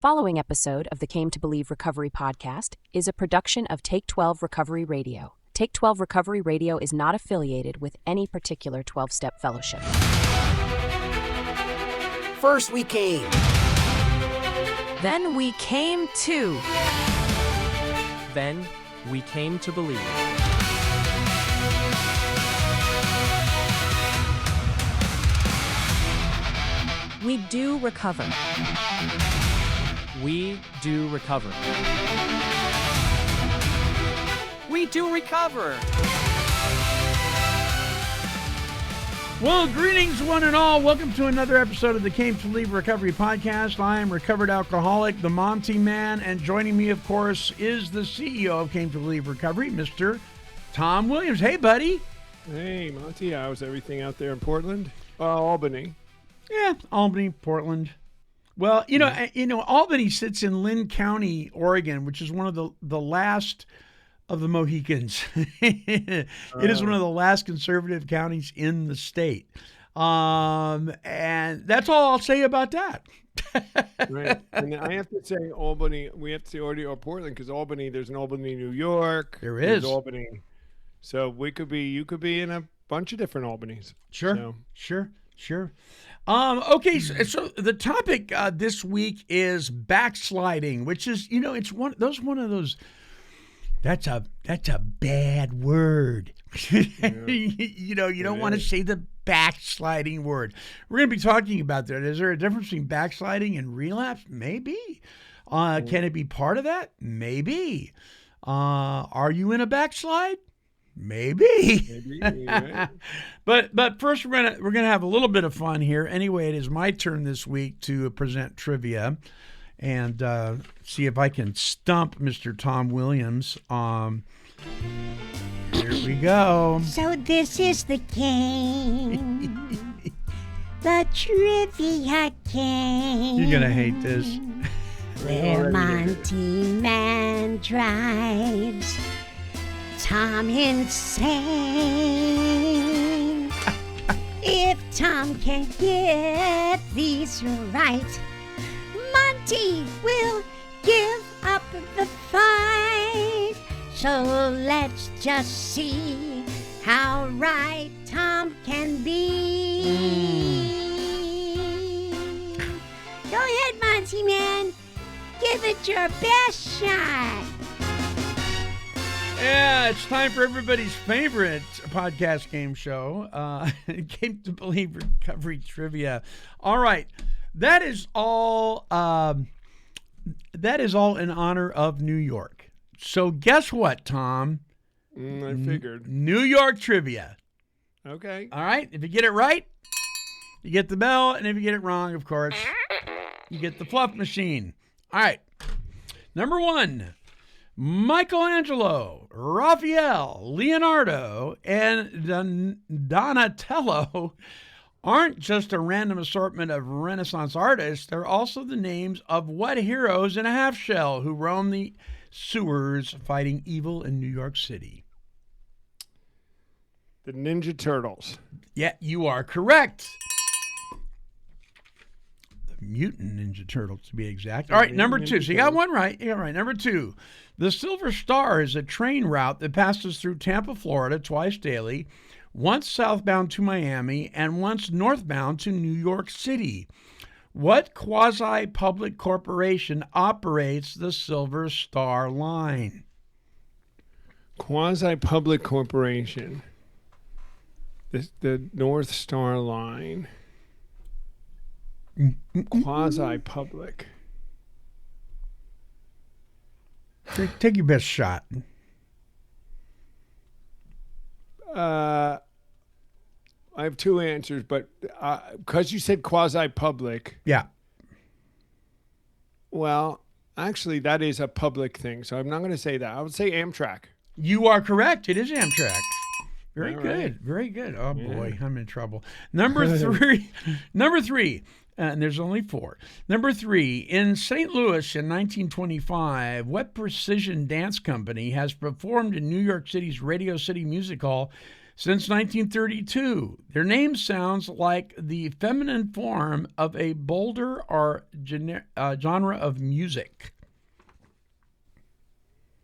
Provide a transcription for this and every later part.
following episode of the Came to Believe Recovery podcast is a production of Take 12 Recovery Radio. Take 12 Recovery Radio is not affiliated with any particular 12-step fellowship. First we came. Then we came to. Then we came to believe. We do recover. We do recover. We do recover. Well, greetings, one and all. Welcome to another episode of the Came to Believe Recovery podcast. I am recovered alcoholic, the Montyman, and joining me, of course, is the CEO of Came to Believe Recovery, Mr. Tom Williams. Hey, buddy. Hey, Monty, how's everything out there in Portland? Albany. Yeah, Albany, Portland. Well, you know, Albany sits in Lynn County, Oregon, which is one of the last of the Mohicans. It is one of the last conservative counties in the state. And that's all I'll say about that. Right. And I have to say Albany, we have to say Portland, because Albany, there's an Albany, New York. There is. There's Albany. So you could be in a bunch of different Albanys. Sure. Okay, so the topic this week is backsliding, which is, it's one of those. That's a bad word. Yeah. You don't want to say the backsliding word. We're going to be talking about that. Is there a difference between backsliding and relapse? Maybe. Can it be part of that? Maybe. Are you in a backslide? Maybe. Right. But first we're gonna have a little bit of fun here. Anyway, it is my turn this week to present trivia and see if I can stump Mr. Tom Williams. Here we go. So this is the game. The trivia game. You're gonna hate this. Where Montyman drives Tom insane. If Tom can get these right, Monty will give up the fight. So let's just see how right Tom can be. Go ahead, Montyman. Give it your best shot. Yeah, it's time for everybody's favorite podcast game show, Came to Believe Recovery Trivia. All right, that is all in honor of New York. So guess what, Tom? I figured. New York trivia. Okay. All right, if you get it right, you get the bell, and if you get it wrong, of course, you get the fluff machine. All right, number one. Michelangelo, Raphael, Leonardo, and Donatello aren't just a random assortment of Renaissance artists. They're also the names of what heroes in a half shell who roam the sewers fighting evil in New York City? The Ninja Turtles. Yeah, you are correct. The Mutant Ninja Turtles, to be exact. All right, number two. So you got one right. You got right. Number two. The Silver Star is a train route that passes through Tampa, Florida twice daily, once southbound to Miami and once northbound to New York City. What quasi-public corporation operates the Silver Star line? Quasi-public corporation. The North Star line. Quasi-public. Take your best shot. I have two answers, but because you said quasi-public. Yeah. Well, actually, that is a public thing, so I'm not going to say that. I would say Amtrak. You are correct. It is Amtrak. Very All good. right. Very good. Oh, boy, Yeah. I'm in trouble. Number three. And there's only four. Number three, in St. Louis in 1925, what precision dance company has performed in New York City's Radio City Music Hall Since 1932, their name sounds like the feminine form of a bolder or genre of music.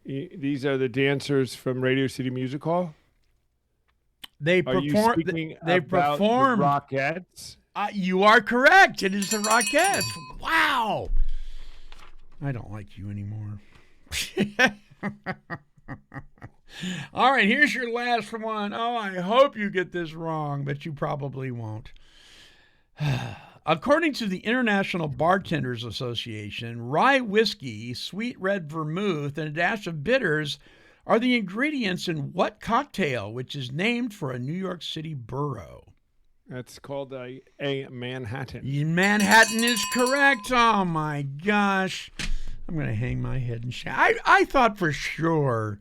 These are the dancers from Radio City Music Hall? They Are you perform. speaking They about perform. the Rockettes? You are correct. It is the Rockettes. Wow. I don't like you anymore. All right, here's your last one. Oh, I hope you get this wrong, but you probably won't. According to the International Bartenders Association, rye whiskey, sweet red vermouth, and a dash of bitters are the ingredients in what cocktail, which is named for a New York City borough? That's called a Manhattan. Manhattan is correct. Oh, my gosh. I'm going to hang my head and shout. I thought for sure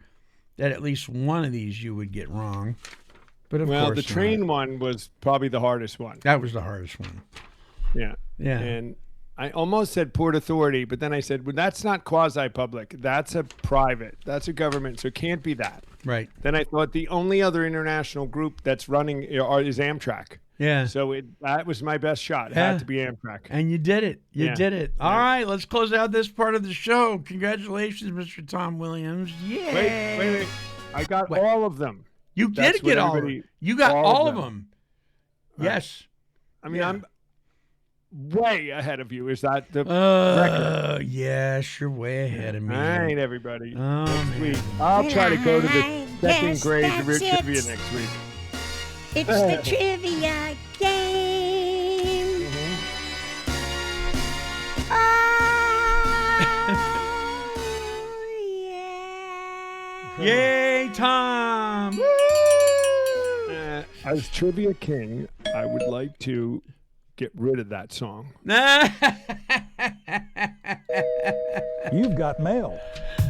that at least one of these you would get wrong. But of course the train one was probably the hardest one. That was the hardest one. Yeah. Yeah. And I almost said Port Authority, but then I said, well, that's not quasi-public. That's a private. That's a government, so it can't be that. Right. Then I thought the only other international group that's running is Amtrak. Yeah. So that was my best shot. It had to be Amtrak. And you did it. You did it. All Yeah. right, let's close out this part of the show. Congratulations, Mr. Tom Williams. Yeah. Wait. I got all of them. You That's did get what all of them. everybody- You got all of them. Right. Yes. I mean, Yeah. I'm way ahead of you. Is that the record? Yes, you're way ahead of me. All right, everybody. Oh, next man. week. I'll try to go to the I second guess grade that's trivia it. next week. It's the trivia game. Oh, yeah. Yay, Tom. As trivia king, I would like to get rid of that song. You've got mail.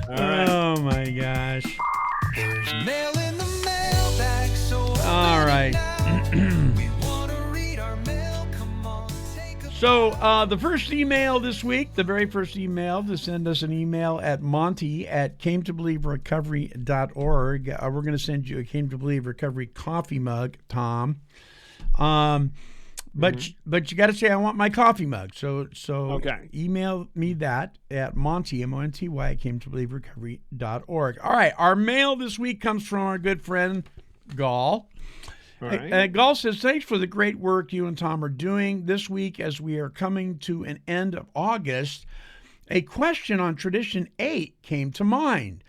All right. Oh, my gosh. There's mail in the mailbag, so All right. we want to read our mail. Come on, take a So the first email this week, the very first email, to send us an email at monty@cametobelieverecovery.org. We're going to send you a Came to Believe Recovery coffee mug, Tom. But you got to say, I want my coffee mug. So Okay. email me that at Monty, M-O-N-T-Y, at cametobelieverecovery.org. All right, our mail this week comes from our good friend, Gall. All right. Gall says, thanks for the great work you and Tom are doing this week as we are coming to an end of August. A question on Tradition 8 came to mind.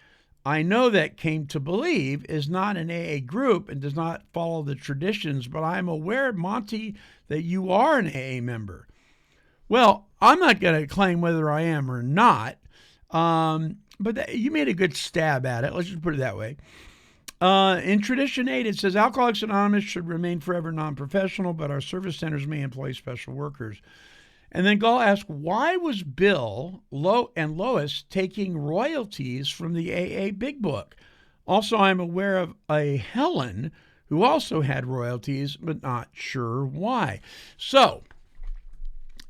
I know that Came to Believe is not an AA group and does not follow the traditions, but I am aware, Monty, that you are an AA member. Well, I'm not going to claim whether I am or not, but you made a good stab at it. Let's just put it that way. In Tradition 8, it says, Alcoholics Anonymous should remain forever non-professional, but our service centers may employ special workers. And then Gall asked, why was Bill, and Lois taking royalties from the AA Big Book? Also, I'm aware of a Helen who also had royalties, but not sure why. So,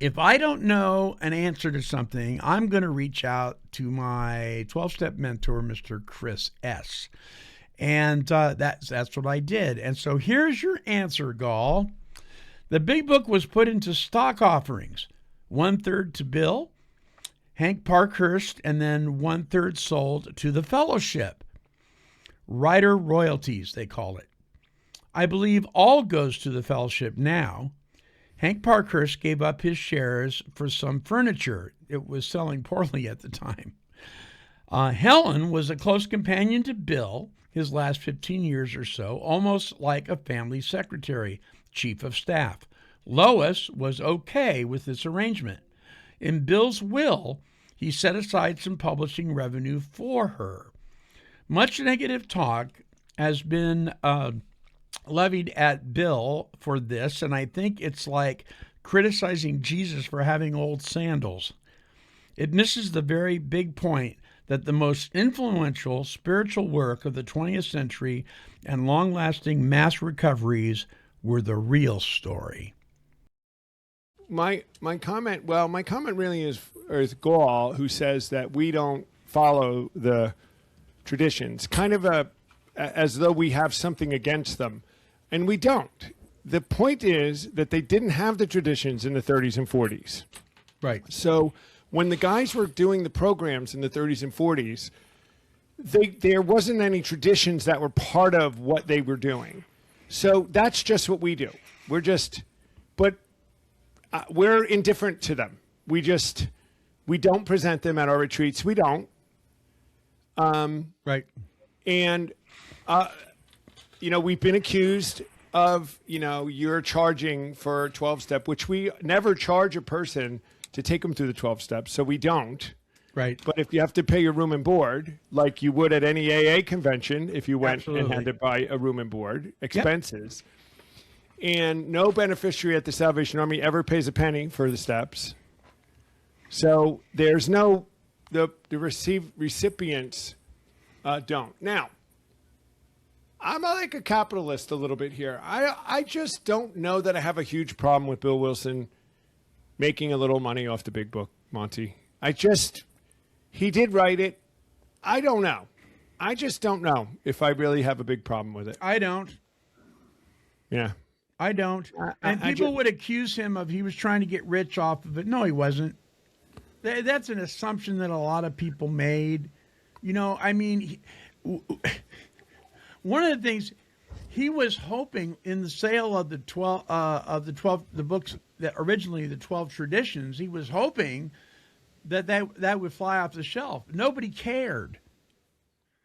if I don't know an answer to something, I'm going to reach out to my 12-step mentor, Mr. Chris S. And that's what I did. And so here's your answer, Gall. The Big Book was put into stock offerings. 1/3 to Bill, Hank Parkhurst, and then 1/3 sold to the fellowship. Writer royalties, they call it. I believe all goes to the fellowship now. Hank Parkhurst gave up his shares for some furniture. It was selling poorly at the time. Helen was a close companion to Bill his last 15 years or so, almost like a family secretary, chief of staff. Lois was okay with this arrangement. In Bill's will, he set aside some publishing revenue for her. Much negative talk has been levied at Bill for this, and I think it's like criticizing Jesus for having old sandals. It misses the very big point that the most influential spiritual work of the 20th century and long-lasting mass recoveries were the real story. My comment really is Gall, who says that we don't follow the traditions, kind of as though we have something against them. And we don't. The point is that they didn't have the traditions in the 30s and 40s. Right. So when the guys were doing the programs in the 30s and 40s, there wasn't any traditions that were part of what they were doing. So that's just what we do. But we're indifferent to them. We don't present them at our retreats. We don't. Right. And, we've been accused of, you're charging for 12-step, which we never charge a person to take them through the 12 steps. So we don't. Right. But if you have to pay your room and board, like you would at any AA convention, if you went Absolutely. and had to buy a room and board, expenses. And no beneficiary at the Salvation Army ever pays a penny for the steps. So there's no, the recipients don't. Now, I'm like a capitalist a little bit here. I just don't know that I have a huge problem with Bill Wilson making a little money off the big book, Monty. He did write it. I don't know. I just don't know if I really have a big problem with it. I don't. Yeah. I don't. And people would accuse him of he was trying to get rich off of it. No, he wasn't. That's an assumption that a lot of people made. One of the things he was hoping in the sale of the 12 the books that originally the 12 traditions, he was hoping that would fly off the shelf. Nobody cared.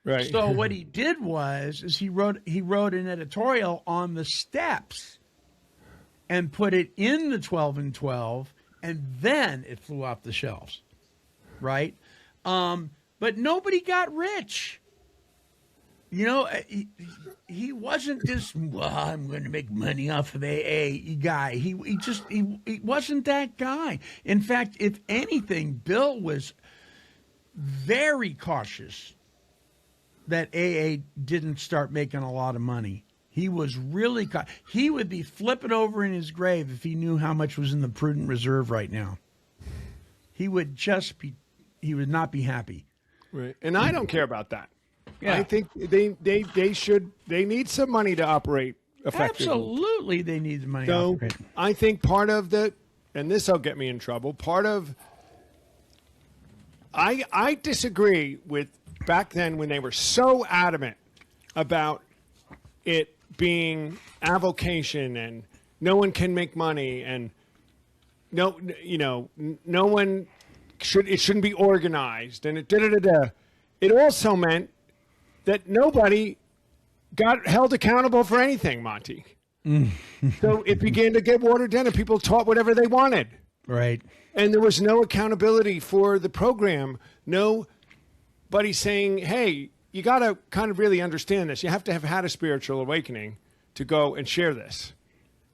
Right. So what he did is he wrote an editorial on the steps and put it in the 12 and 12, and then it flew off the shelves. Right? But nobody got rich. He wasn't this, I'm going to make money off of AA guy. He wasn't that guy. In fact, if anything, Bill was very cautious that AA didn't start making a lot of money. He was really he would be flipping over in his grave if he knew how much was in the prudent reserve right now. He would not be happy. Right. And I don't care about that. Yeah. I think they need some money to operate effectively. Absolutely, they need the money. So I think part of and this will get me in trouble, I disagree with back then when they were so adamant about it being avocation and no one can make money and no one shouldn't be organized and it also meant that nobody got held accountable for anything, Monty. So it began to get watered down and people taught whatever they wanted. Right. And there was no accountability for the program. Nobody saying, hey, you got to kind of really understand this. You have to have had a spiritual awakening to go and share this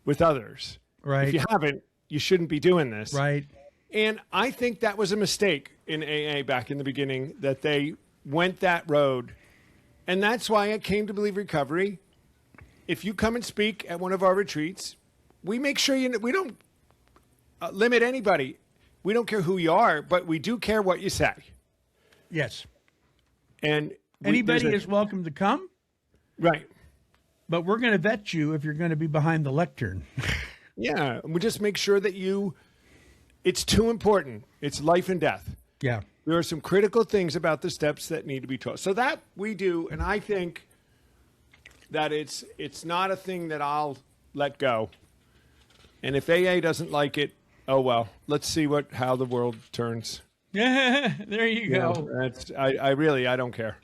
with others. Right. If you haven't, you shouldn't be doing this. Right. And I think that was a mistake in AA back in the beginning, that they went that road. And that's why I came to believe recovery. If you come and speak at one of our retreats, we make sure we don't limit anybody. We don't care who you are, but we do care what you say. Yes. And anybody is welcome to come. Right. But we're going to vet you if you're going to be behind the lectern. Yeah. We just make sure that it's too important. It's life and death. Yeah. There are some critical things about the steps that need to be taught. So that we do, and I think that it's not a thing that I'll let go. And if AA doesn't like it, oh well. Let's see how the world turns. Yeah, there you go. I don't care.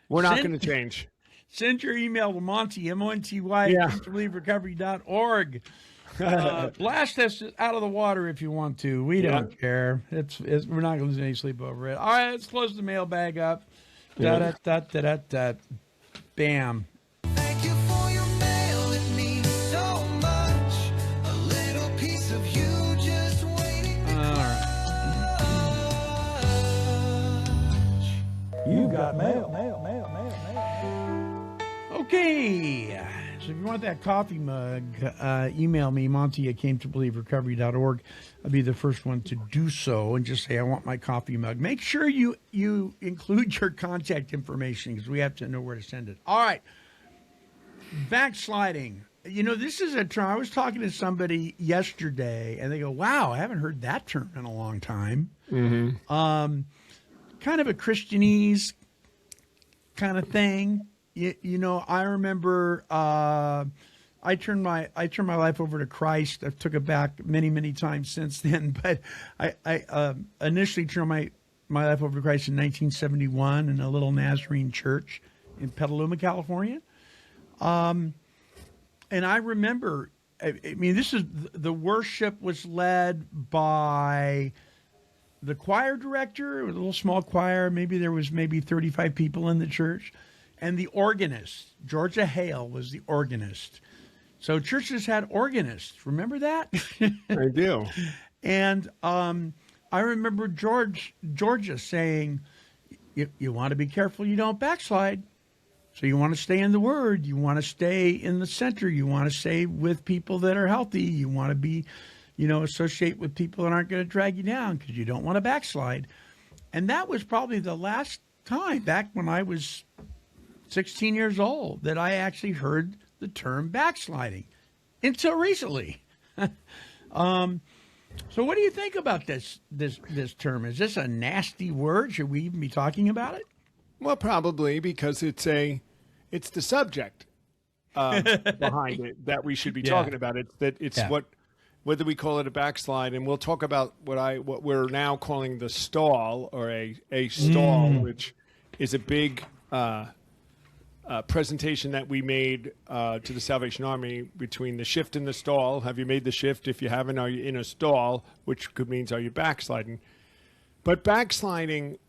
We're not going to change. Send your email to Monty, Monty, recovery.org. Blast us out of the water if you want to. We don't care. We're not going to lose any sleep over it. All right, let's close the mailbag up. Bam. Thank you for your mail. It means so much. A little piece of you just waiting to clutch. You got mail. Okay. So if you want that coffee mug, email me, Monty at cametobelieverecovery.org. I'll be the first one to do so and just say, I want my coffee mug. Make sure you include your contact information because we have to know where to send it. All right. Backsliding. This is a term. I was talking to somebody yesterday, and they go, "Wow, I haven't heard that term in a long time." Kind of a Christianese kind of thing. I remember I turned my life over to Christ. I've took it back many times since then, but I initially turned my life over to Christ in 1971 in a little Nazarene church in Petaluma, California. And I remember, the worship was led by the choir director. It was a little small choir. Maybe there was 35 people in the church. And the organist, Georgia Hale, was the organist. So churches had organists. Remember that? I do. And I remember Georgia saying, you want to be careful you don't backslide. So you want to stay in the Word. You want to stay in the center. You want to stay with people that are healthy. You want to be, associate with people that aren't going to drag you down because you don't want to backslide. And that was probably the last time, back when I was 16 years old, that I actually heard the term backsliding until recently. So what do you think about this term? Is this a nasty word? Should we even be talking about it? Well, probably because it's the subject behind it that we should be talking about. Whether we call it a backslide, and we'll talk about what we're now calling the stall, or a stall, which is a big presentation that we made to the Salvation Army between the shift and the stall. Have you made the shift? If you haven't, are you in a stall? Which means, are you backsliding? But backsliding,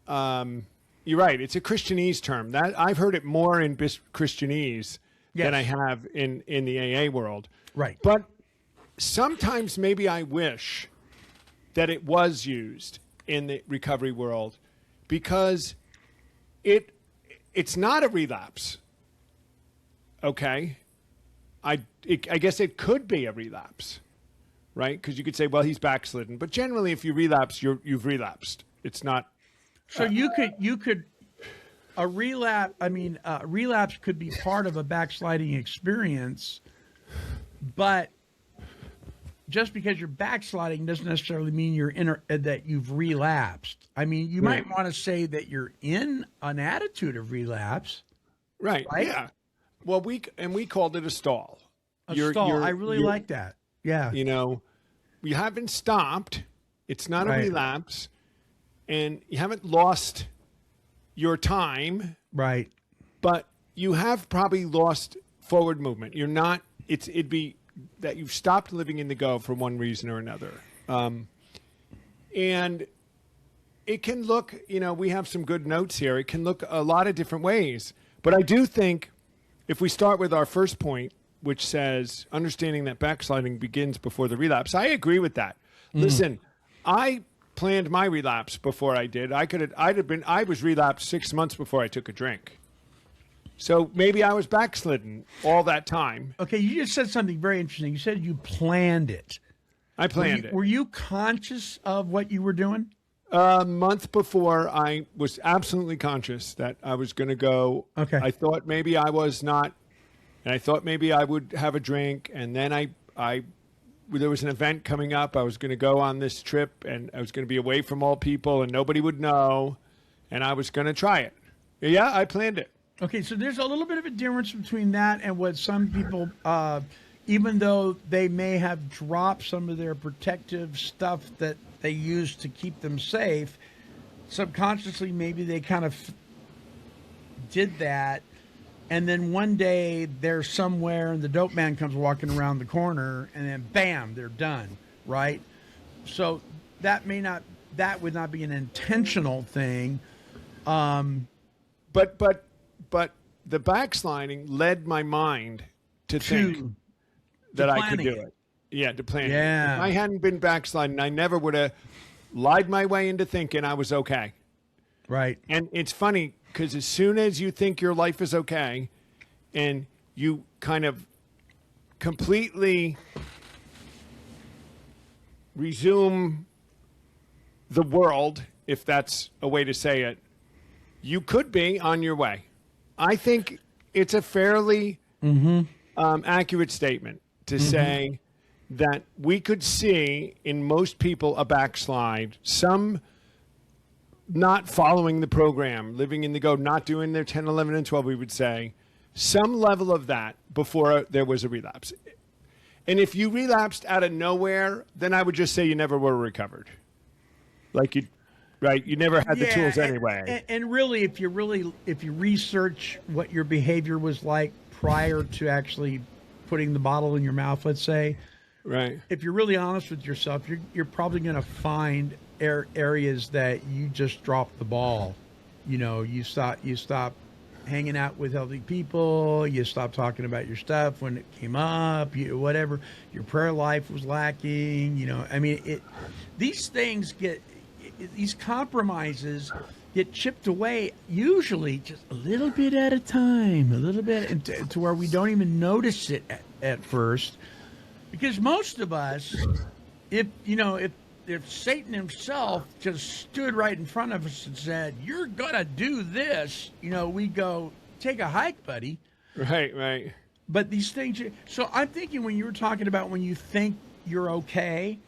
you're right. It's a Christianese term. That I've heard it more in Christianese than I have in the AA world. Right. But sometimes maybe I wish that it was used in the recovery world, because it's not a relapse. Okay. I guess it could be a relapse, right? Because you could say, well, he's backslidden. But generally, if you relapse, you've relapsed. It's not. So a relapse could be part of a backsliding experience, but just because you're backsliding doesn't necessarily mean that you've relapsed. I mean, you might want to say that you're in an attitude of relapse. Right. Yeah. Well, we called it a stall. I really like that. Yeah. You haven't stopped. It's not a relapse. And you haven't lost your time. Right. But you have probably lost forward movement. You're not, it'd be that you've stopped living in the go for one reason or another. And it can look, we have some good notes here. It can look a lot of different ways. But I do think if we start with our first point, which says understanding that backsliding begins before the relapse, I agree with that. Listen, I planned my relapse before I did. I was relapsed 6 months before I took a drink. So maybe I was backslidden all that time. Okay, you just said something very interesting. You said you planned it. I planned it. Were you conscious of what you were doing? A month before, I was absolutely conscious that I was going to go. Okay. I thought maybe I was not, and I thought maybe I would have a drink, and then there was an event coming up. I was going to go on this trip, and I was going to be away from all people, and nobody would know, and I was going to try it. Yeah, I planned it. Okay, so there's a little bit of a difference between that and what some people, even though they may have dropped some of their protective stuff that they use to keep them safe, subconsciously maybe they kind of did that, and then one day they're somewhere and the dope man comes walking around the corner, and then bam, they're done, right? So that would not be an intentional thing. But the backsliding led my mind to think that I could do it. Yeah, to plan it. If I hadn't been backsliding, I never would have lied my way into thinking I was okay. Right. And it's funny because as soon as you think your life is okay and you kind of completely resume the world, if that's a way to say it, you could be on your way. I think it's a fairly accurate statement to say that we could see in most people a backslide, some not following the program, living in the go, not doing their 10, 11, and 12, we would say, some level of that before there was a relapse. And if you relapsed out of nowhere, then I would just say you never were recovered. Like you, right? You never had the tools anyway. And really, if you research what your behavior was like prior to actually putting the bottle in your mouth, let's say, Right. if you're really honest with yourself, you're probably going to find areas that you just dropped the ball. You know, you stop hanging out with healthy people. You stop talking about your stuff when it came up. Whatever. Your prayer life was lacking. You know, I mean, these things these compromises get chipped away, usually just a little bit at a time, a little bit to where we don't even notice it at first. Because most of us, if Satan himself just stood right in front of us and said, "You're gonna do this," we go, "Take a hike, buddy." Right. But these things. So I'm thinking when you were talking about when you think you're okay,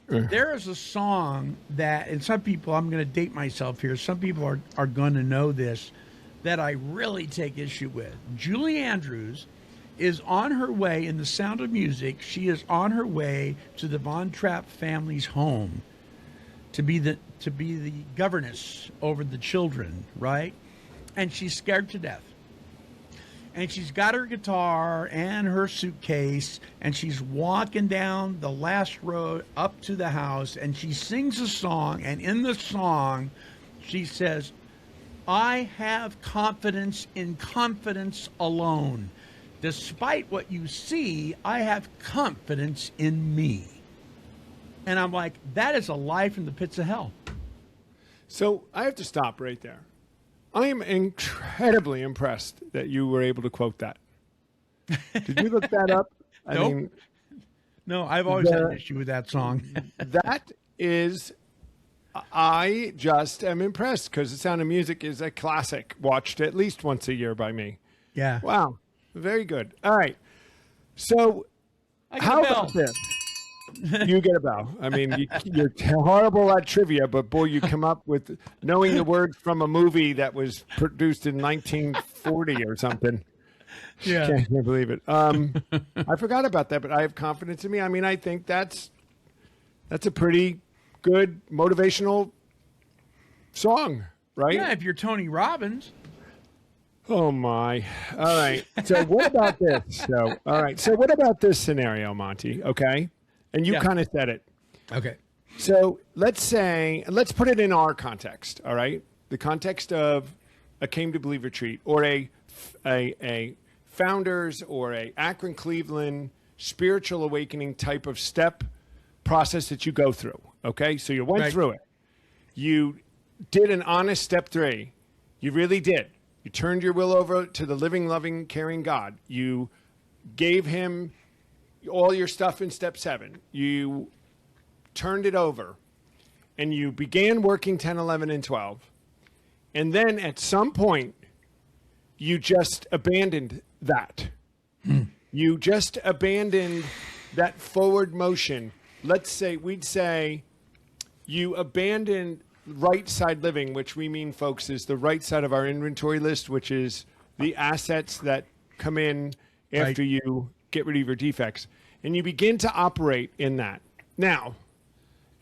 there is a song that, and some people, I'm going to date myself here, some people are going to know this, that I really take issue with. Julie Andrews is on her way in The Sound of Music. She is on her way to the Von Trapp family's home to be the governess over the children, right? And she's scared to death. And she's got her guitar and her suitcase, and she's walking down the last road up to the house, and she sings a song, and in the song, she says, "I have confidence in confidence alone. Despite what you see, I have confidence in me." And I'm like, that is a lie from the pits of hell. So I have to stop right there. I am incredibly impressed that you were able to quote that. Did you look that up? Nope. No, I've always had an issue with that song. That is, I just am impressed because The Sound of Music is a classic, watched at least once a year by me. Yeah. Wow. Very good. All right. So how about this? You get a bell. I mean, you're horrible at trivia, but boy, you come up with knowing the words from a movie that was produced in 1940 or something. Yeah. Can't believe it. I forgot about that, but I have confidence in me. I mean, I think that's a pretty good motivational song, right? Yeah, if you're Tony Robbins. Oh my. All right. So what about this? So what about this scenario, Monty? Okay. And you kind of said it. Okay. So let's put it in our context. All right. The context of a Came to Believe retreat or a Founders or a Akron Cleveland spiritual awakening type of step process that you go through. Okay. So you went through it. You did an honest step 3. You really did. You turned your will over to the living, loving, caring God. You gave him all your stuff in step 7. You turned it over and you began working 10, 11, and 12. And then at some point, you just abandoned that. You just abandoned that forward motion. We'd say you abandoned right side living, which we mean, folks, is the right side of our inventory list, which is the assets that come in after you get rid of your defects. And you begin to operate in that. Now,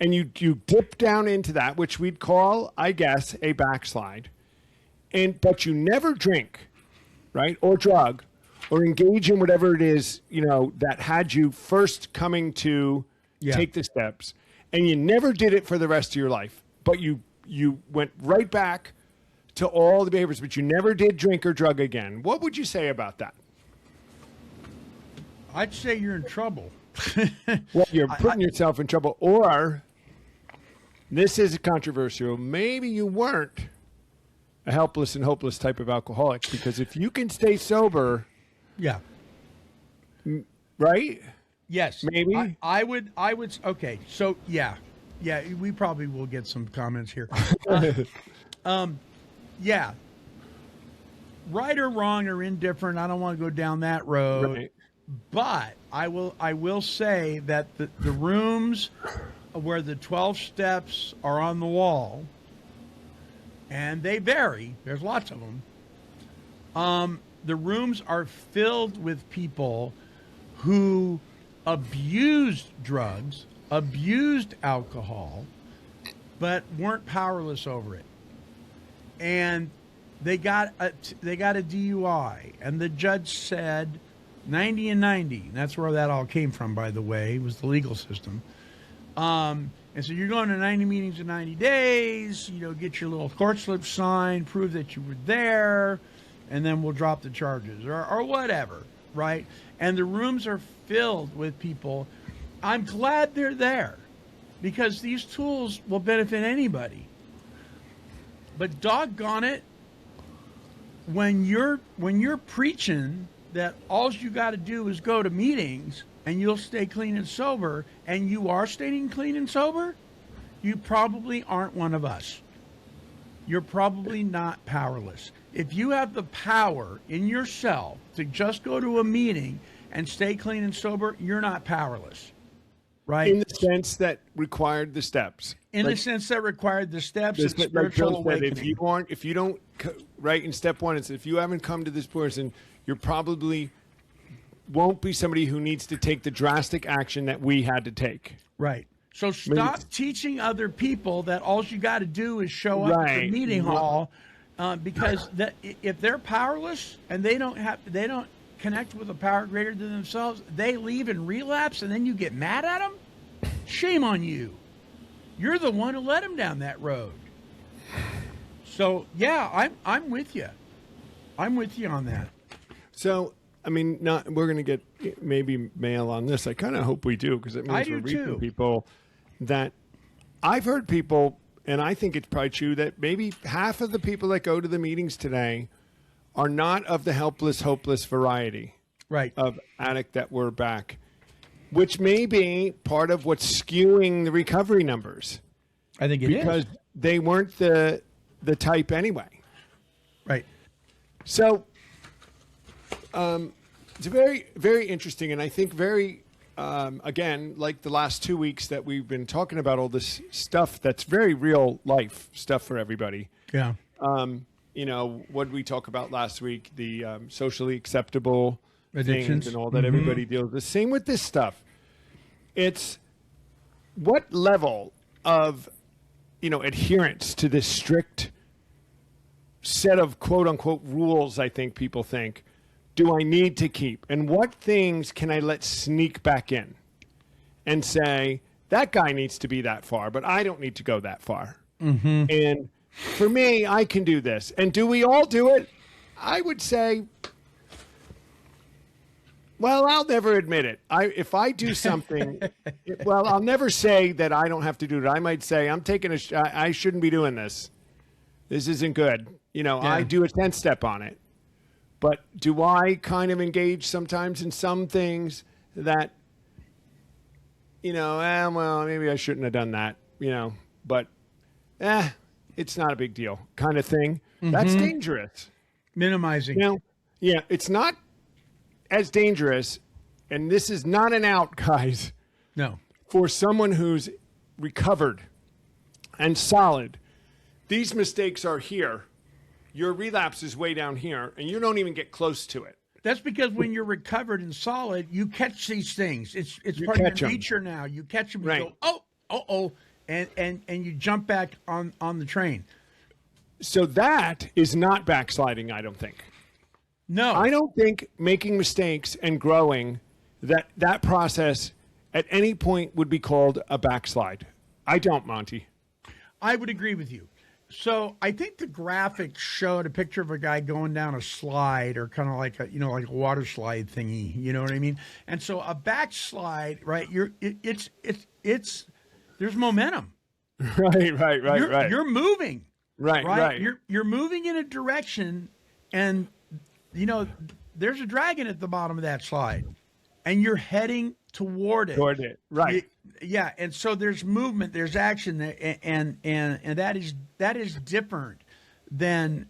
and you dip down into that, which we'd call, I guess, a backslide. But you never drink, right, or drug, or engage in whatever it is, that had you first coming to take the steps. And you never did it for the rest of your life. But you went right back to all the behaviors, but you never did drink or drug again. What would you say about that? I'd say you're in trouble. Well, you're putting yourself in trouble. Or, this is controversial, maybe you weren't a helpless and hopeless type of alcoholic, because if you can stay sober, right? Yes. Maybe. I would. Okay. So yeah, we probably will get some comments here. Yeah. Right or wrong or indifferent, I don't want to go down that road. Right. But I will say that the rooms where the 12 steps are on the wall, and they vary, there's lots of them, the rooms are filled with people who abused drugs, abused alcohol, but weren't powerless over it. And they got a DUI, and the judge said 90 and 90. And that's where that all came from, by the way, was the legal system. And so you're going to 90 meetings in 90 days, get your little court slip signed, prove that you were there, and then we'll drop the charges or whatever, right? And the rooms are filled with people. I'm glad they're there because these tools will benefit anybody. But doggone it, when you're preaching that all you got to do is go to meetings and you'll stay clean and sober, and you are staying clean and sober, you probably aren't one of us. You're probably not powerless. If you have the power in yourself to just go to a meeting and stay clean and sober, you're not powerless, right? In the sense that required the steps. In the sense that required the steps and spiritual awakening. If you don't, right, in step one, it's if you haven't come to this person, you're probably won't be somebody who needs to take the drastic action that we had to take. Right. So stop teaching other people that all you got to do is show up at the meeting hall, because if they're powerless and they don't connect with a power greater than themselves, they leave and relapse, and then you get mad at them. Shame on you. You're the one who led them down that road. So yeah, I'm with you. I'm with you on that. So I mean, we're going to get maybe mail on this. I kind of hope we do, because it means we're reaching people that I've heard people, and I think it's probably true, that maybe half of the people that go to the meetings today are not of the helpless, hopeless variety, right, of addict that we're back, which may be part of what's skewing the recovery numbers. I think it is. Because they weren't the type anyway. Right. So it's very, very interesting, and I think very, again, like the last 2 weeks that we've been talking about all this stuff that's very real life stuff for everybody. Yeah. What did we talk about last week? The socially acceptable addictions things and all that everybody deals with. Same with this stuff. It's what level of, adherence to this strict set of quote unquote rules, I think people think, do I need to keep? And what things can I let sneak back in and say, that guy needs to be that far, but I don't need to go that far. Mm-hmm. And for me, I can do this. And do we all do it? I would say, well, I'll never admit it. If I do something, well, I'll never say that I don't have to do it. I might say, I shouldn't be doing this. This isn't good. I do a 10-step on it. But do I kind of engage sometimes in some things that, well, maybe I shouldn't have done that, but it's not a big deal kind of thing. Mm-hmm. That's dangerous. Minimizing. It's not as dangerous, and this is not an out, guys. No. For someone who's recovered and solid, these mistakes are here. Your relapse is way down here, and you don't even get close to it. That's because when you're recovered and solid, you catch these things. It's part of your nature now. You catch them, and go, oh, and you jump back on the train. So that is not backsliding, I don't think. No. I don't think making mistakes and growing, that process at any point would be called a backslide. I don't, Monty. I would agree with you. So I think the graphic showed a picture of a guy going down a slide, or kind of like a water slide thingy. You know what I mean? And so a backslide, right? It's there's momentum. Right. You're moving. Right. You're moving in a direction, and there's a dragon at the bottom of that slide, and you're heading toward it. Right. Yeah, and so there's movement, there's action, and that is different than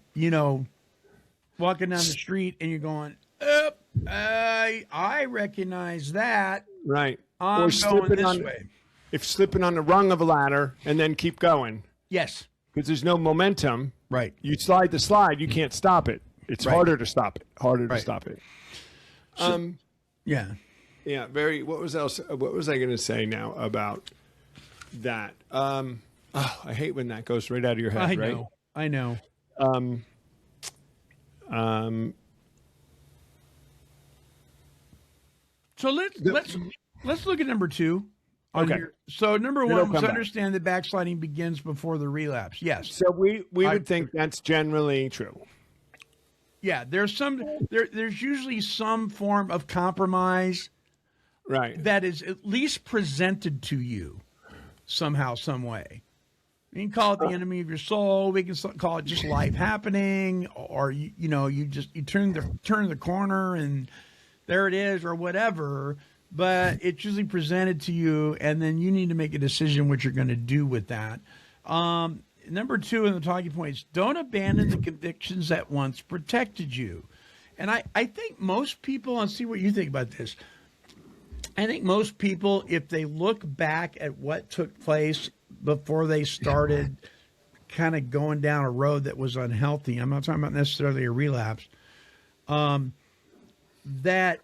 walking down the street and you're going up, I recognize that. Right. I'm going this way. If slipping on the rung of a ladder and then keep going, Yes. because there's no momentum. Right. You slide the slide, you can't stop it. It's Right. harder to stop it. Harder to Right. stop it. Yeah. Yeah. Very. What was else? What was I going to say now about that? I hate when that goes right out of your head. I know. So let's look at number 2. Okay. So number Then 1 I'll was come back. understand that backsliding begins before the relapse. Yes. So we would think that's generally true. Yeah. There's usually some form of compromise Right. that is at least presented to you somehow, some way. You can call it the enemy of your soul. We can call it just life happening, or you turn the corner and there it is, or whatever. But it's usually presented to you, and then you need to make a decision what you're going to do with that. Number 2 in the talking points: don't abandon the convictions that once protected you. And I think most people, and see what you think about this. I think most people, if they look back at what took place before they started kind of going down a road that was unhealthy, I'm not talking about necessarily a relapse, that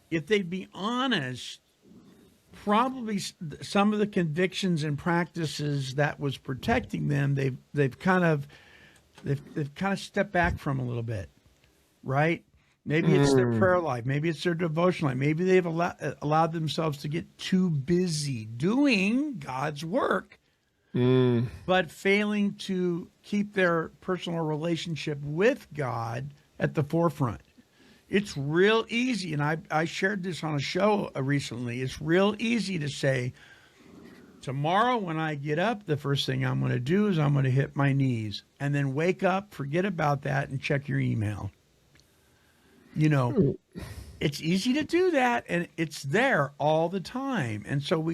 if they'd be honest, probably some of the convictions and practices that was protecting them, they've kind of stepped back from a little bit, right? Maybe it's their prayer life. Maybe it's their devotion life. Maybe they've allowed themselves to get too busy doing God's work, but failing to keep their personal relationship with God at the forefront. It's real easy, and I shared this on a show recently. It's real easy to say, tomorrow when I get up, the first thing I'm going to do is I'm going to hit my knees, and then wake up, forget about that, and check your email. It's easy to do that, and it's there all the time. And so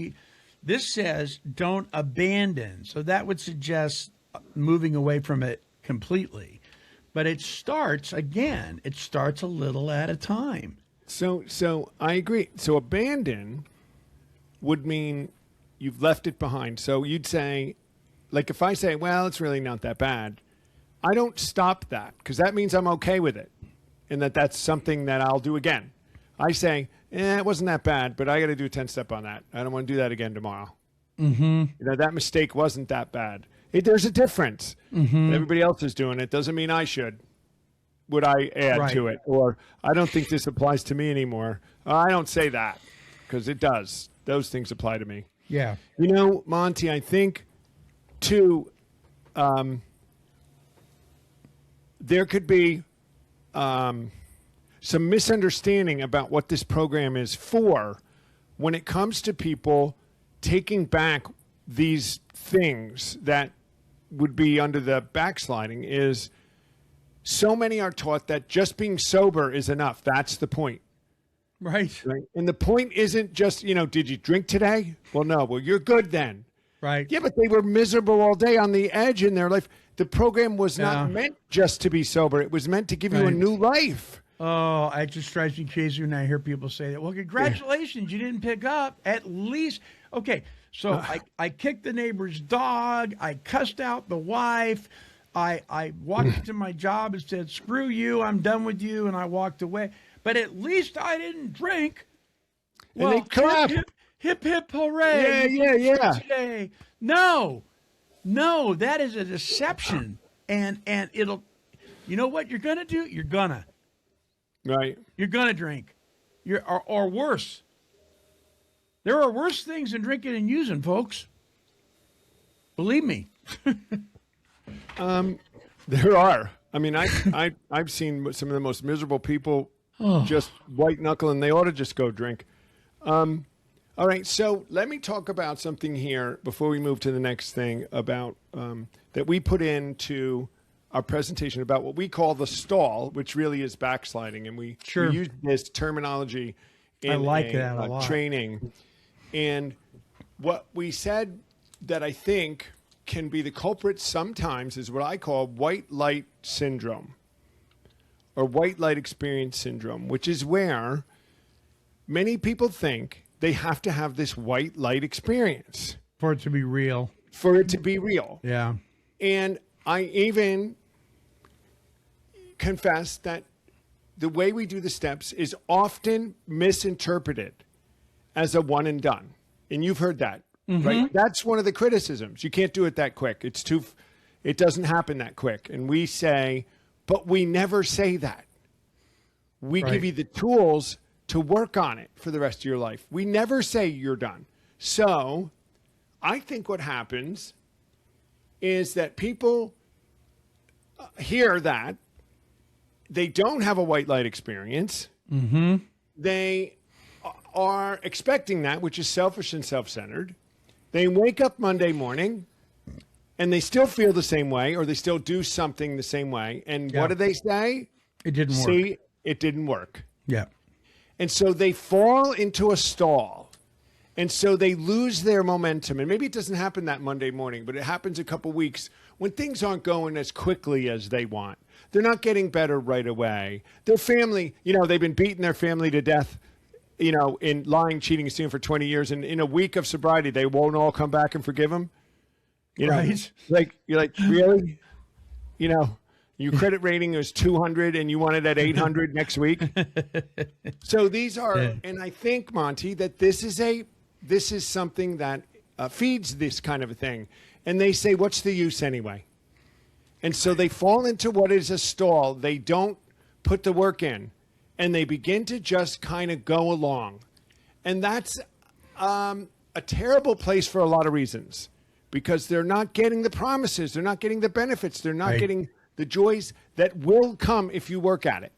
this says don't abandon. So that would suggest moving away from it completely. But it starts a little at a time. So I agree. So abandon would mean you've left it behind. So you'd say, like if I say, well, it's really not that bad, I don't stop that because that means I'm okay with it and that's something that I'll do again. I say, it wasn't that bad, but I got to do a 10-step on that. I don't want to do that again tomorrow. Mm-hmm. That mistake wasn't that bad. There's a difference. Mm-hmm. Everybody else is doing it. Doesn't mean I should. Would I add to it? Or I don't think this applies to me anymore. I don't say that because it does. Those things apply to me. Yeah. Monty, I think, too, there could be some misunderstanding about what this program is for when it comes to people taking back these things that would be under the backsliding. Is so many are taught that just being sober is enough. That's the point. Right. And the point isn't just, did you drink today? Well, no. Well, you're good then. Right. Yeah, but they were miserable all day on the edge in their life. The program was not meant just to be sober. It was meant to give you a new life. Oh, it just drives me crazy when I hear people say that. Well, congratulations, you didn't pick up at least. Okay, so I kicked the neighbor's dog. I cussed out the wife. I walked into my job and said, screw you, I'm done with you, and I walked away. But at least I didn't drink. And they clap. Hip, hip, hooray. Yeah. Today. No, that is a deception. And it'll, you know what you're going to do? You're going to. Right. You're going to drink. Or worse. There are worse things than drinking and using, folks. Believe me. There are. I mean, I've seen some of the most miserable people just white knuckle, and they ought to just go drink. All right, so let me talk about something here before we move to the next thing about that we put into our presentation about what we call the stall, which really is backsliding, and we use this terminology in that a lot. Training. And what we said that I think can be the culprit sometimes is what I call white light syndrome. or white light experience syndrome, which is where many people think they have to have this white light experience For it to be real. for it to be real. Yeah. And I even confess that the way we do the steps is often misinterpreted as a one and done. And you've heard that, right? That's one of the criticisms. You can't do it that quick. It doesn't happen that quick. And we say, but we never say that. We Right. give you the tools to work on it for the rest of your life. We never say you're done. So I think what happens is that people hear that they don't have a white light experience. They are expecting that, which is selfish and self-centered. They wake up Monday morning and they still feel the same way, or they still do something the same way. And Yeah. what do they say? It didn't work. See, it didn't work. Yeah. And so they fall into a stall. And so they lose their momentum. And maybe it doesn't happen that Monday morning, but it happens a couple weeks when things aren't going as quickly as they want. They're not getting better right away. Their family, they've been beating their family to death, in lying, cheating, and stealing for 20 years. And in a week of sobriety, they won't all come back and forgive them. Right. You're like, really? Your credit rating is 200 and you want it at 800 next week. So these are, and I think, Monty, that this is something that feeds this kind of a thing. And they say, what's the use anyway? And so they fall into what is a stall. They don't put the work in, and they begin to just kind of go along. And that's a terrible place for a lot of reasons, because they're not getting the promises. They're not getting the benefits. They're not Right. getting the joys that will come if you work at it.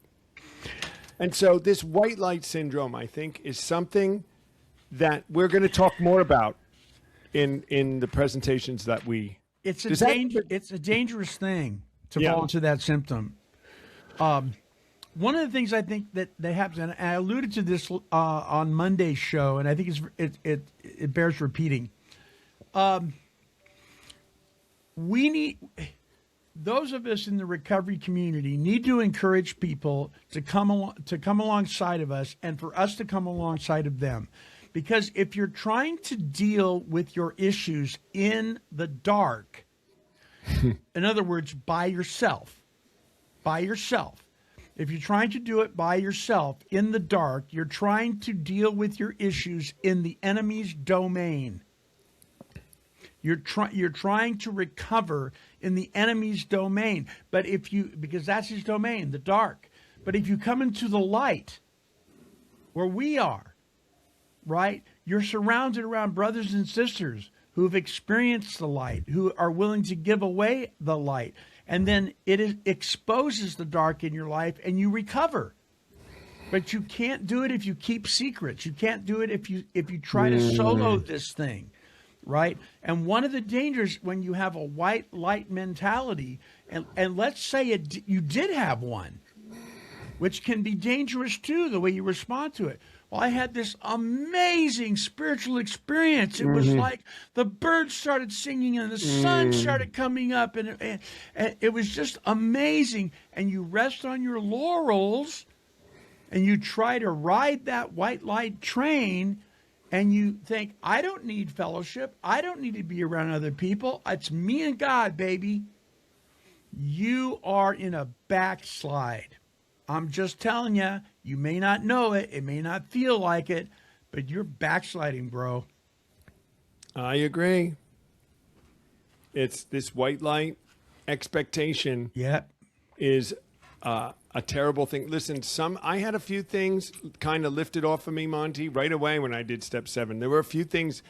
And so this white light syndrome, I think, is something that we're going to talk more about in the presentations that we. It's a Does that- it's a dangerous thing to Yeah. fall into that symptom. One of the things I think that happens, and I alluded to this on Monday's show, and I think it bears repeating. We need, those of us in the recovery community need to encourage people to come alongside of us, and for us to come alongside of them. Because if you're trying to deal with your issues in the dark, in other words, by yourself, if you're trying to do it by yourself in the dark, you're trying to deal with your issues in the enemy's domain. You're trying to recover in the enemy's domain. But because that's his domain, the dark. But if you come into the light, where we are, right? You're surrounded around brothers and sisters who've experienced the light, who are willing to give away the light. And then exposes the dark in your life and you recover. But you can't do it if you keep secrets. You can't do it if you try to solo this thing, right? And one of the dangers when you have a white light mentality, and let's say you did have one, which can be dangerous too, the way you respond to it. Well, I had this amazing spiritual experience. It was like the birds started singing and the sun started coming up, and it was just amazing. And you rest on your laurels, and you try to ride that white light train, and you think, I don't need fellowship. I don't need to be around other people. It's me and God, baby. You are in a backslide. I'm just telling you, you may not know it. It may not feel like it, but you're backsliding, bro. I agree. It's this white light expectation Yep. is a terrible thing. Listen, I had a few things kind of lifted off of me, Monty, right away when I did step 7. There were a few things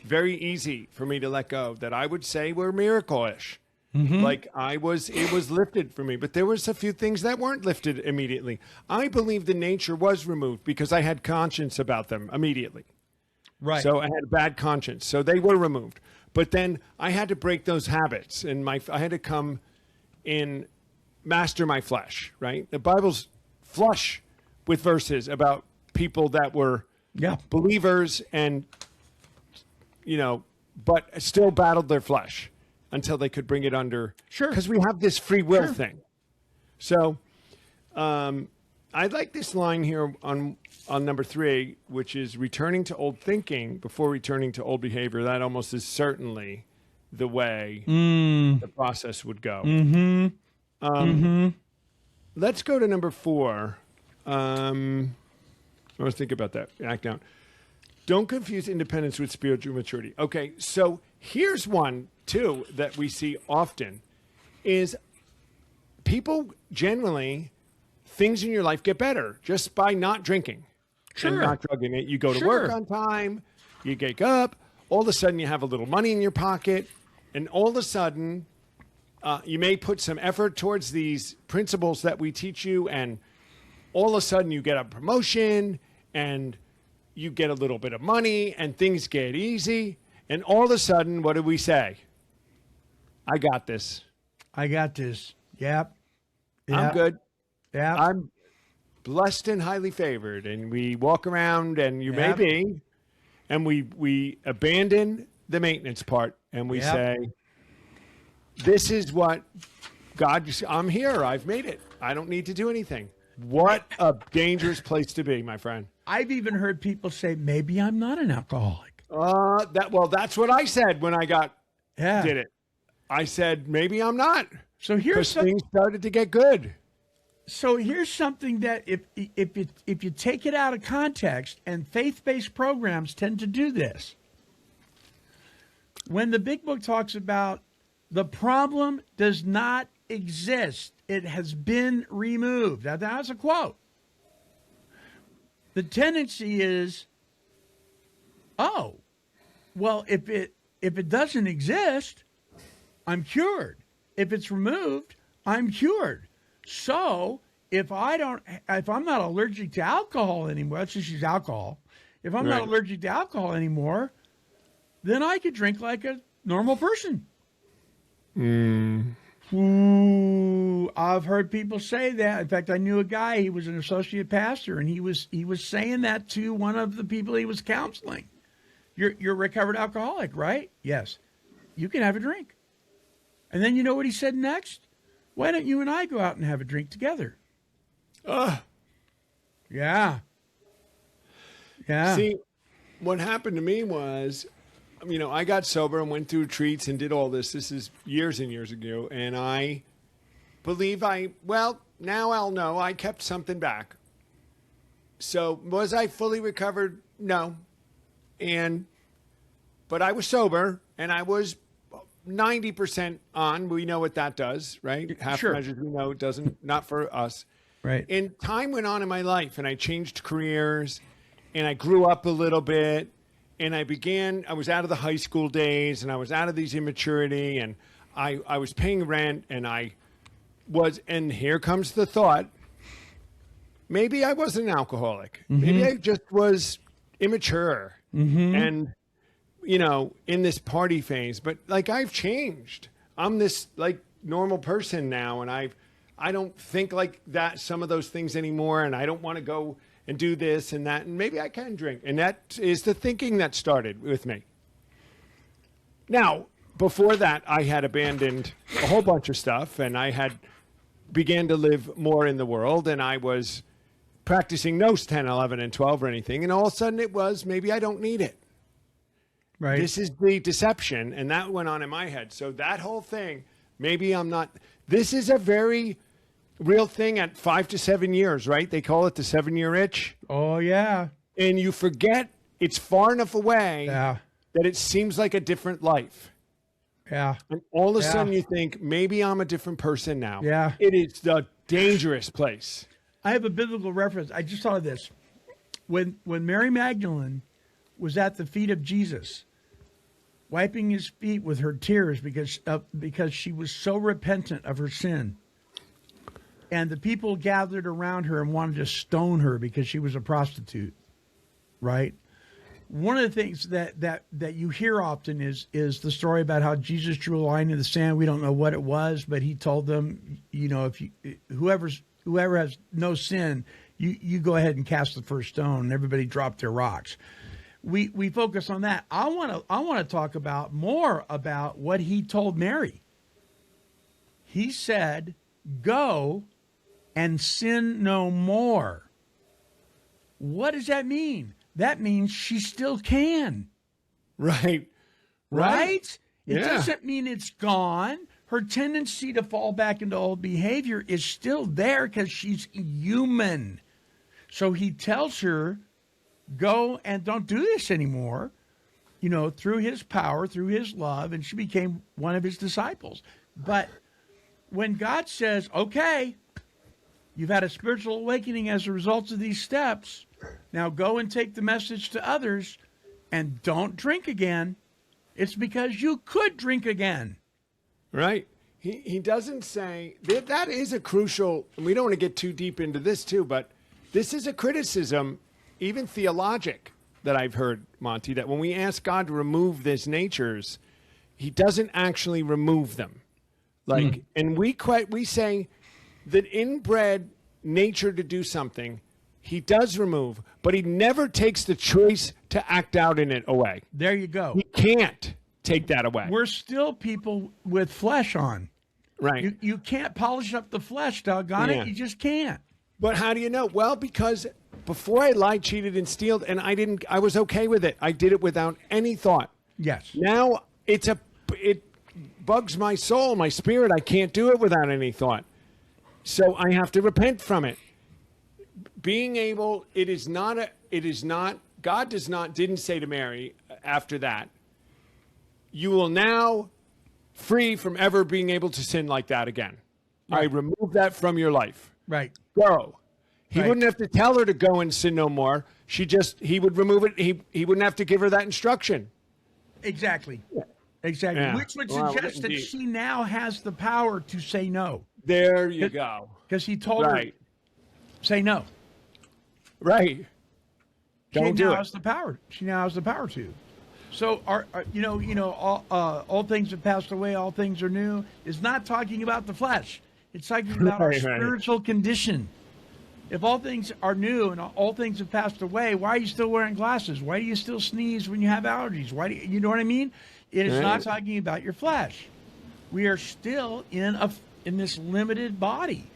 very easy for me to let go that I would say were miracle-ish. Like it was lifted for me, but there was a few things that weren't lifted immediately. I believe the nature was removed because I had conscience about them immediately. Right. So I had a bad conscience. So they were removed. But then I had to break those habits, and I had to come in, master my flesh, right? The Bible's flush with verses about people that were believers and, but still battled their flesh until they could bring it under. Sure. Because we have this free will thing. So I like this line here on number 3, which is returning to old thinking before returning to old behavior. That almost is certainly the way the process would go. Let's go to number 4. I was thinking about that. Act out. Don't confuse independence with spiritual maturity. Okay, so here's one, too, that we see often is people generally, things in your life get better just by not drinking and not drugging it. You go to work on time, you get up, all of a sudden you have a little money in your pocket, and all of a sudden you may put some effort towards these principles that we teach you, and all of a sudden you get a promotion and you get a little bit of money and things get easy. And all of a sudden, what do we say? I got this. I got this. Yep. I'm good. Yeah. I'm blessed and highly favored. And we walk around, and you may be, and we abandon the maintenance part, and we say, this is what God, I'm here. I've made it. I don't need to do anything. What a dangerous place to be, my friend. I've even heard people say, maybe I'm not an alcoholic. That's what I said when I did it. I said, maybe I'm not. So here's things started to get good. So here's something that if you take it out of context, and faith-based programs tend to do this. When the Big Book talks about the problem does not exist, it has been removed. Now, that's a quote. The tendency is, oh, well, if it doesn't exist, I'm cured. If it's removed, I'm cured. So if I'm not allergic to alcohol anymore, let's just use alcohol. If I'm not allergic to alcohol anymore, then I could drink like a normal person. Ooh, I've heard people say that. In fact, I knew a guy, he was an associate pastor, and he was saying that to one of the people he was counseling. You're a recovered alcoholic, right? Yes. You can have a drink. And then you know what he said next? Why don't you and I go out and have a drink together? Yeah. See, what happened to me was, I got sober and went through retreats and did all this. This is years and years ago. And I believe now I'll know I kept something back. So was I fully recovered? No. But I was sober and I was 90% on. We know what that does, right? Half measures, we know it doesn't, not for us. Right. And time went on in my life, and I changed careers, and I grew up a little bit, and I was out of the high school days, and I was out of these immaturity, and I was paying rent, and and here comes the thought, maybe I wasn't an alcoholic. Maybe I just was immature and, in this party phase. But I've changed. I'm this normal person now. And I don't think like that, some of those things anymore. And I don't want to go and do this and that. And maybe I can drink. And that is the thinking that started with me. Now, before that, I had abandoned a whole bunch of stuff, and I began to live more in the world, and I was practicing no 10, 11, and 12 or anything, and all of a sudden it was, maybe I don't need it. Right. This is the deception, and that went on in my head. So that whole thing, maybe I'm not, this is a very real thing at 5 to 7 years, right? They call it the 7-year itch. Oh, yeah. And you forget it's far enough away that it seems like a different life. Yeah. And all of a sudden you think, maybe I'm a different person now. Yeah. It is the dangerous place. I have a biblical reference. I just saw this. When Mary Magdalene was at the feet of Jesus, wiping his feet with her tears because she was so repentant of her sin. And the people gathered around her and wanted to stone her because she was a prostitute, right? One of the things that you hear often is the story about how Jesus drew a line in the sand. We don't know what it was, but he told them, if whoever has no sin, you go ahead and cast the first stone. And everybody dropped their rocks. We focus on that. I want to talk more about what he told Mary. He said, "Go and sin no more. What does that mean? That means she still can, Right. right? It Yeah. doesn't mean it's gone. Her tendency to fall back into old behavior is still there because she's human. So he tells her, go and don't do this anymore, through his power, through his love, and she became one of his disciples. But when God says, okay, you've had a spiritual awakening as a result of these steps, now go and take the message to others and don't drink again, it's because you could drink again. Right. He doesn't say that is a crucial, and we don't want to get too deep into this too, but this is a criticism, even theologic, that I've heard, Monty, that when we ask God to remove these natures, he doesn't actually remove them. Like, and we say that inbred nature to do something, he does remove, but he never takes the choice to act out in it away. There you go. He can't take that away. We're still people with flesh on. Right. You can't polish up the flesh, doggone Yeah. it. You just can't. But how do you know? Well, because before I lied, cheated, and stealed, and I was okay with it. I did it without any thought. Yes. Now it bugs my soul, my spirit. I can't do it without any thought. So I have to repent from it. Being able, God didn't say to Mary after that, you will now free from ever being able to sin like that again. I remove that from your life. Right. Go. He Right. wouldn't have to tell her to go and sin no more. He would remove it. He wouldn't have to give her that instruction. Exactly. Exactly. Yeah. Which would Wow, we're suggest getting that deep. she now has the power to say no. There you go. Because he told Right. her, say no. Right. Don't She do now it. has the power. She now has the power to. So, all things have passed away, all things are new, is not talking about the flesh. It's talking about our Right, right. spiritual condition. If all things are new and all things have passed away, why are you still wearing glasses? Why do you still sneeze when you have allergies? Why do you know what I mean? It is not Right. talking about your flesh. We are still in this limited body,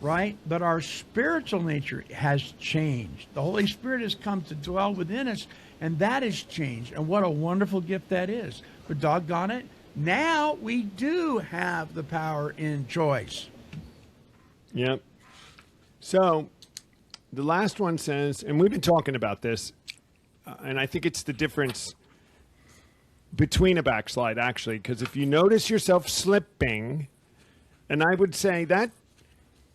right? But our spiritual nature has changed. The Holy Spirit has come to dwell within us, and that has changed. And what a wonderful gift that is. But doggone it, now we do have the power in choice. Yep. So the last one says, and we've been talking about this, and I think it's the difference between a backslide, actually, because if you notice yourself slipping, and I would say that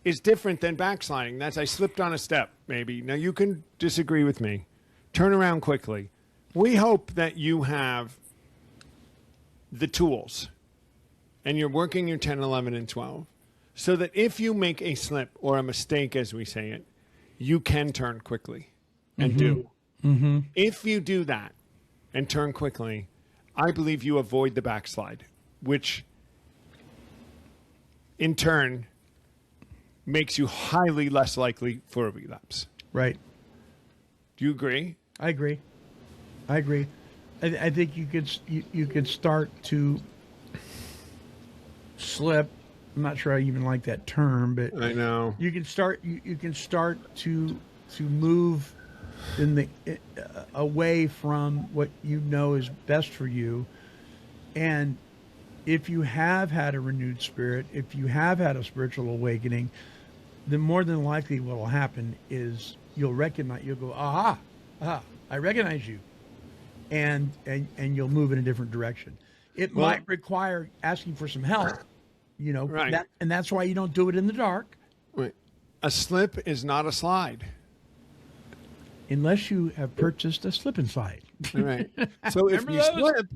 is different than backsliding. That's I slipped on a step, maybe. Now, you can disagree with me. Turn around quickly. We hope that you have the tools, and you're working your 10, 11, and 12, so that if you make a slip or a mistake, as we say it, you can turn quickly and do. Mm-hmm. If you do that and turn quickly, I believe you avoid the backslide, which in turn makes you highly less likely for a relapse. Right. Do you agree? I agree. I think you could start to slip. I'm not sure I even like that term, but I know. you can start to move in the away from what you know is best for you. And if you have had a renewed spirit, if you have had a spiritual awakening, then more than likely what will happen is you'll go, I recognize you. And you'll move in a different direction. It might require asking for some help, Right. and that's why you don't do it in the dark. Wait. A slip is not a slide. Unless you have purchased a slip and slide. All right. So if you slip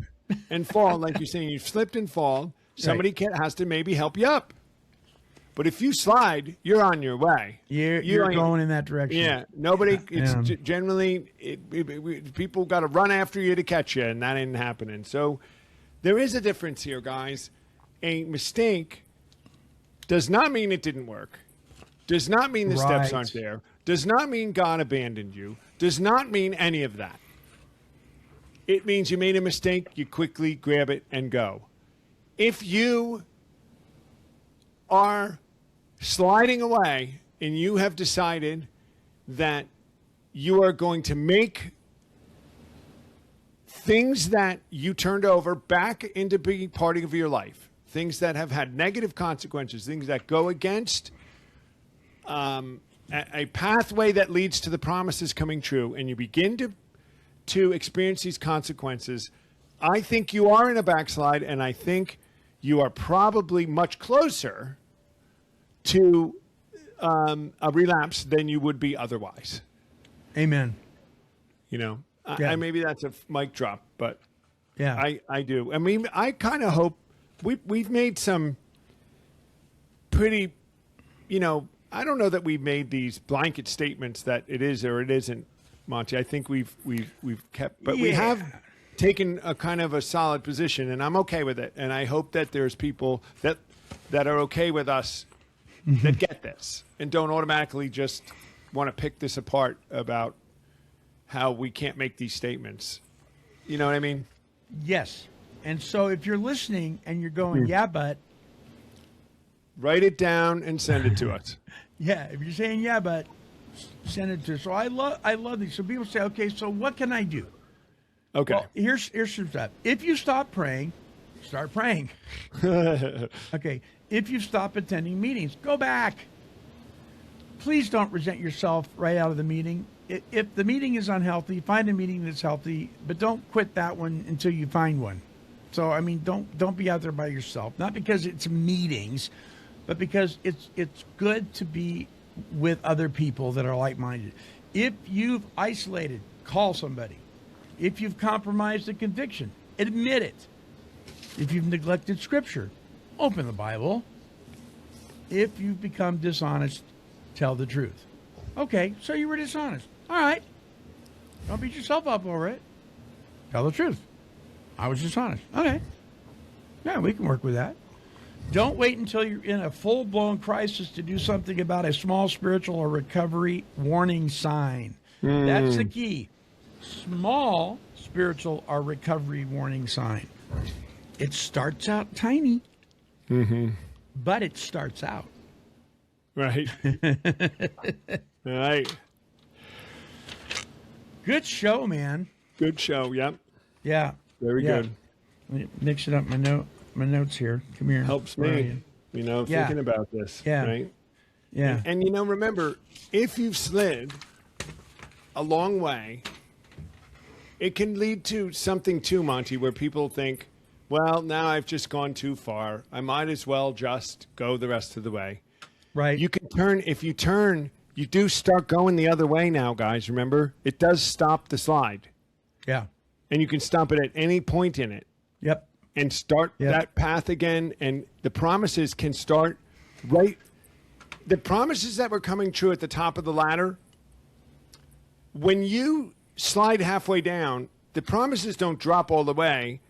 and fall, like you're saying, you've slipped and fall, somebody has to maybe help you up. But if you slide, you're on your way. You're going in that direction. Yeah. Nobody, it's Yeah. generally, people got to run after you to catch you, and that ain't happening. So there is a difference here, guys. A mistake does not mean it didn't work, does not mean the steps Right. aren't there, does not mean God abandoned you, does not mean any of that. It means you made a mistake, you quickly grab it and go. If you are sliding away and you have decided that you are going to make things that you turned over back into being part of your life, things that have had negative consequences, things that go against a pathway that leads to the promises coming true, and you begin to experience these consequences, I think you are in a backslide, and I think you are probably much closer to a relapse than you would be otherwise. Amen. You know, Yeah. maybe that's a mic drop, but Yeah. I do. I mean, I kind of hope we've made some pretty, you know, I don't know that we've made these blanket statements that it is or it isn't, Monty. I think we've kept, but we have taken a kind of a solid position, and I'm okay with it. And I hope that there's people that are okay with us that get this and don't automatically just want to pick this apart about how we can't make these statements. You know what I mean? Yes. And so if you're listening and you're going, yeah, but, Write it down and send it to us. yeah, if you're saying, yeah, but, send it to us. So I love these. So people say, okay, so what can I do? Okay. Well, here's some stuff. If you stop praying, start praying. Okay. If you stop attending meetings, go back. Please don't resent yourself right out of the meeting. If the meeting is unhealthy, find a meeting that's healthy, but don't quit that one until you find one. So, I mean, don't be out there by yourself. Not because it's meetings, but because it's good to be with other people that are like-minded. If you've isolated, call somebody. If you've compromised a conviction, admit it. If you've neglected Scripture, open the Bible. If you've become dishonest, tell the truth. Okay, so you were dishonest. All right. Don't beat yourself up over it. Tell the truth. I was dishonest. Okay. Yeah, we can work with that. Don't wait until you're in a full-blown crisis to do something about a small spiritual or recovery warning sign. That's the key. Small spiritual or recovery warning sign. It starts out tiny, but it starts out. Right. Right. Good show, man. Good show. Yep. Yeah. Very Yeah. good. Let me mix it up. My notes here. Come here. Helps Where are me, you? Yeah. thinking about this. Yeah. Right. Yeah. And you know, remember, if you've slid a long way, it can lead to something too, Monty, where people think, well, now I've just gone too far. I might as well just go the rest of the way. Right. You can turn, if you turn, you do start going the other way now, guys. Remember, it does stop the slide. Yeah. And you can stop it at any point in it Yep. and start that path again. And the promises can start right. The promises that were coming true at the top of the ladder, when you slide halfway down, the promises don't drop all the way.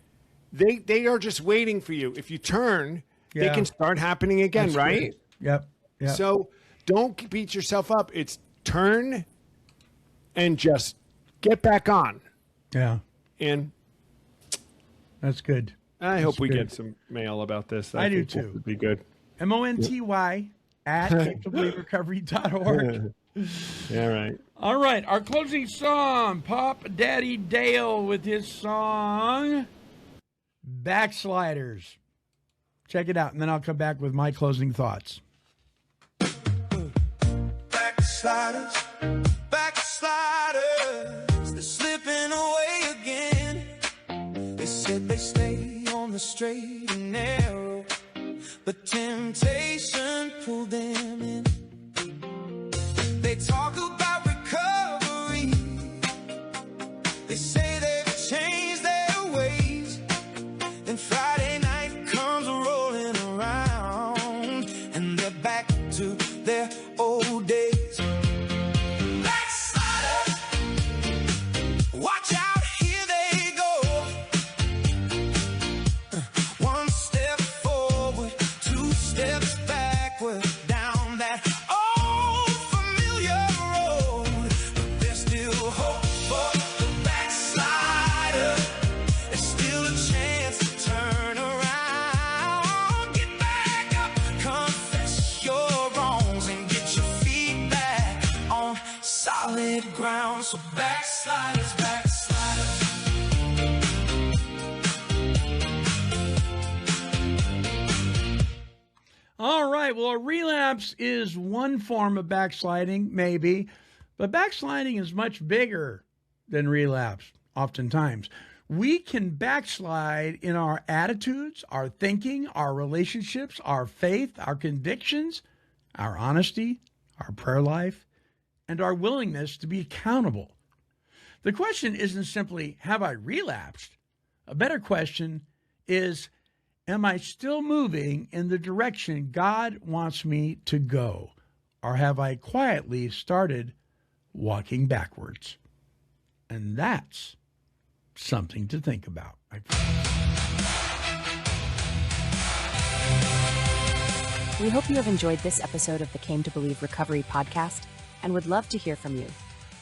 They are just waiting for you. If you turn, they Yeah. can start happening again, That's right? great. Yep. Yep. So don't beat yourself up. It's turn and just get back on. Yeah. And That's good. I hope we good. get some mail about this. I do think too. Would be good. MONTY at actionablerecovery.org. Yeah, right. All right. Our closing song, Pop Daddy Dale with his song Backsliders. Check it out, and then I'll come back with my closing thoughts. Backsliders, backsliders, they're slipping away again. They said they stay on the straight and narrow, but temptation pulled them in. They talk about recovery, they say they've changed their ways. Then Friday night comes rolling around, and they're back to their old days. Backsliders, watch out, here they go. One step forward, two steps backward, down that old familiar road. solid ground. So backsliders, backsliders. All right. Well, a relapse is one form of backsliding, maybe, but backsliding is much bigger than relapse, oftentimes. We can backslide in our attitudes, our thinking, our relationships, our faith, our convictions, our honesty, our prayer life, and our willingness to be accountable. The question isn't simply, have I relapsed? A better question is, am I still moving in the direction God wants me to go? Or have I quietly started walking backwards? And that's something to think about. We hope you have enjoyed this episode of the Came to Believe Recovery podcast and would love to hear from you.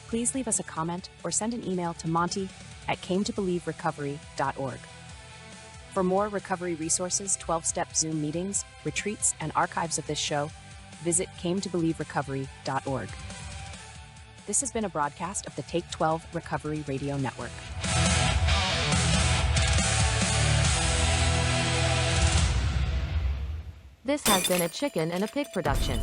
Please leave us a comment or send an email to monty@cametobelieverecovery.org. For more recovery resources, 12-step Zoom meetings, retreats, and archives of this show, visit cametobelieverecovery.org. This has been a broadcast of the Take 12 Recovery Radio Network. This has been a Chicken and a Pig production.